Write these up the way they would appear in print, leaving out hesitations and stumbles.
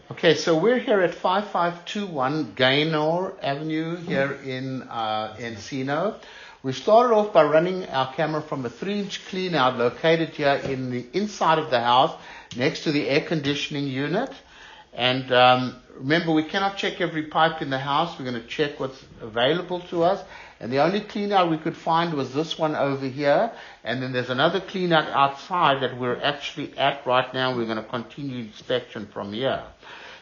Okay, so we're here at 5521 Gaynor Avenue here in Encino. We started off by running our camera from a 3-inch clean-out located here in the inside of the house next to the air conditioning unit. And remember, we cannot check every pipe in the house. We're going to check what's available to us. And the only clean-out we could find was this one over here. And then there's another clean-out outside that we're actually at right now. We're going to continue inspection from here.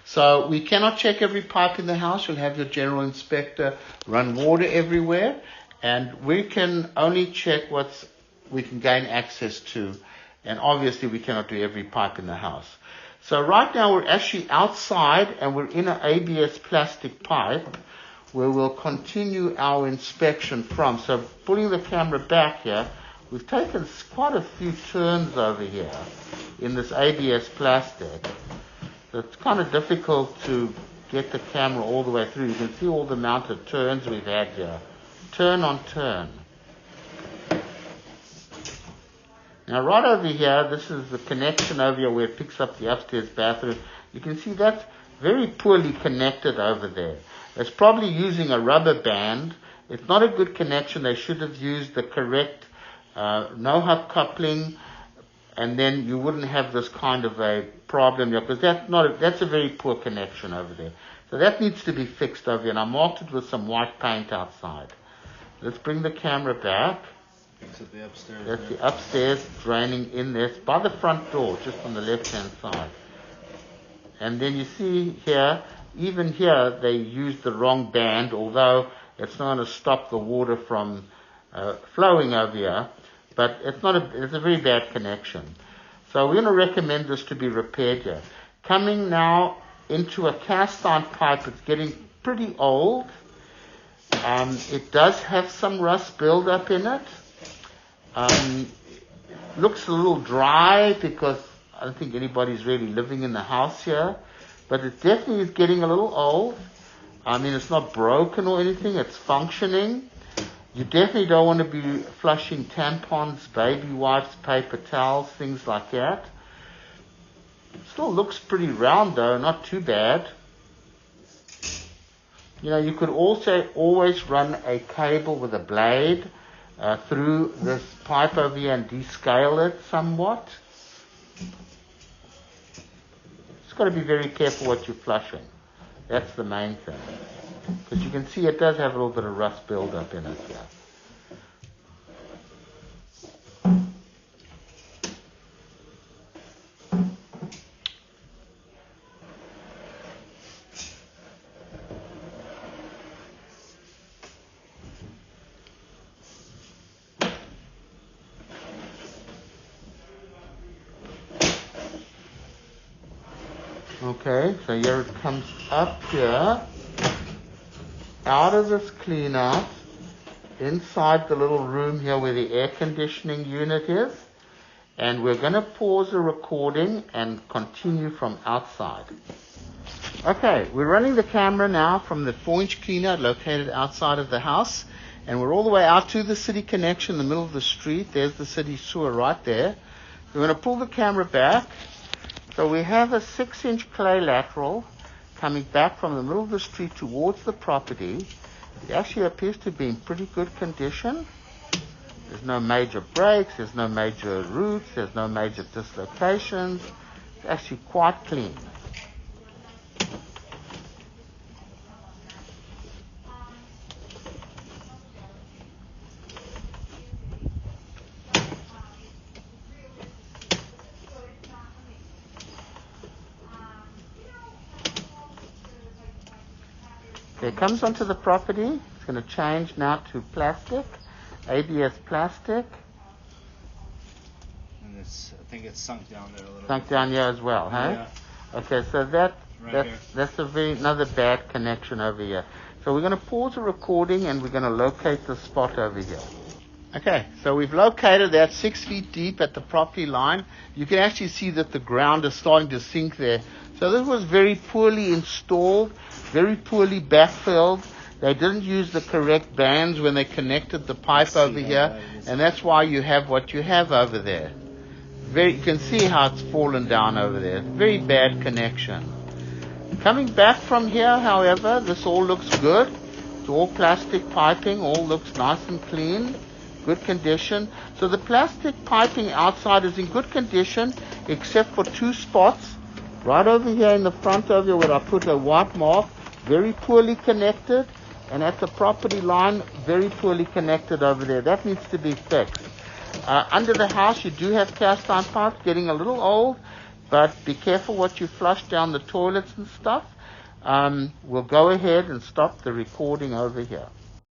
So we cannot check every pipe in the house. You'll have your general inspector run water everywhere. And we can only check what we can gain access to. And obviously we cannot do every pipe in the house. So right now we're actually outside and we're in an ABS plastic pipe where we'll continue our inspection from. So pulling the camera back here, we've taken quite a few turns over here in this ABS plastic. So it's kind of difficult to get the camera all the way through. You can see all the amount of turns we've had here. Turn on turn. Now right over here, this is the connection over here where it picks up the upstairs bathroom. You can see that's very poorly connected over there. It's probably using a rubber band. It's not a good connection. They should have used the correct no-hub coupling, and then you wouldn't have this kind of a problem here, because that's a very poor connection over there. So that needs to be fixed over here, and I marked it with some white paint outside. Let's bring the camera back. Exit the upstairs. That's the upstairs draining in there. It's by the front door, just on the left-hand side. And then you see here, even here, they used the wrong band, although it's not going to stop the water from flowing over here. But it's a very bad connection. So we're going to recommend this to be repaired here. Coming now into a cast iron pipe, it's getting pretty old. It does have some rust buildup in it. It looks a little dry because I don't think anybody's really living in the house here. But it definitely is getting a little old. I mean, it's not broken or anything. It's functioning. You definitely don't want to be flushing tampons, baby wipes, paper towels, things like that. It still looks pretty round though, not too bad. You know, you could also always run a cable with a blade through this pipe over here and descale it somewhat. Just got to be very careful what you're flushing. That's the main thing. Because you can see it does have a little bit of rust buildup in it here. Okay, so here it comes up here, out of this clean-out, inside the little room here where the air conditioning unit is, and we're going to pause the recording and continue from outside. Okay, we're running the camera now from the 4-inch clean-out located outside of the house, and we're all the way out to the city connection in the middle of the street. There's the city sewer right there. We're going to pull the camera back. So we have a 6-inch clay lateral coming back from the middle of the street towards the property. It actually appears to be in pretty good condition. There's no major breaks, there's no major roots, there's no major dislocations. It's actually quite clean. It comes onto the property. It's going to change now to plastic, ABS plastic. And I think it's sunk down there a little. Sunk down here as well, huh? Yeah. Okay, so that's another bad connection over here. So we're going to pause the recording and we're going to locate the spot over here. Okay, so we've located that 6 feet deep at the property line. You can actually see that the ground is starting to sink there. So this was very poorly installed, very poorly backfilled. They didn't use the correct bands when they connected the pipe over here, and that's why you have what you have over there. You can see how it's fallen down over there. Very bad connection. Coming back from here, however, this all looks good. It's all plastic piping, all looks nice and clean, good condition. So the plastic piping outside is in good condition, except for two spots. Right over here in the front of you where I put a white mark, very poorly connected, and at the property line, very poorly connected over there. That needs to be fixed. Under the house, you do have cast iron pipes, getting a little old, but be careful what you flush down the toilets and stuff. We'll go ahead and stop the recording over here.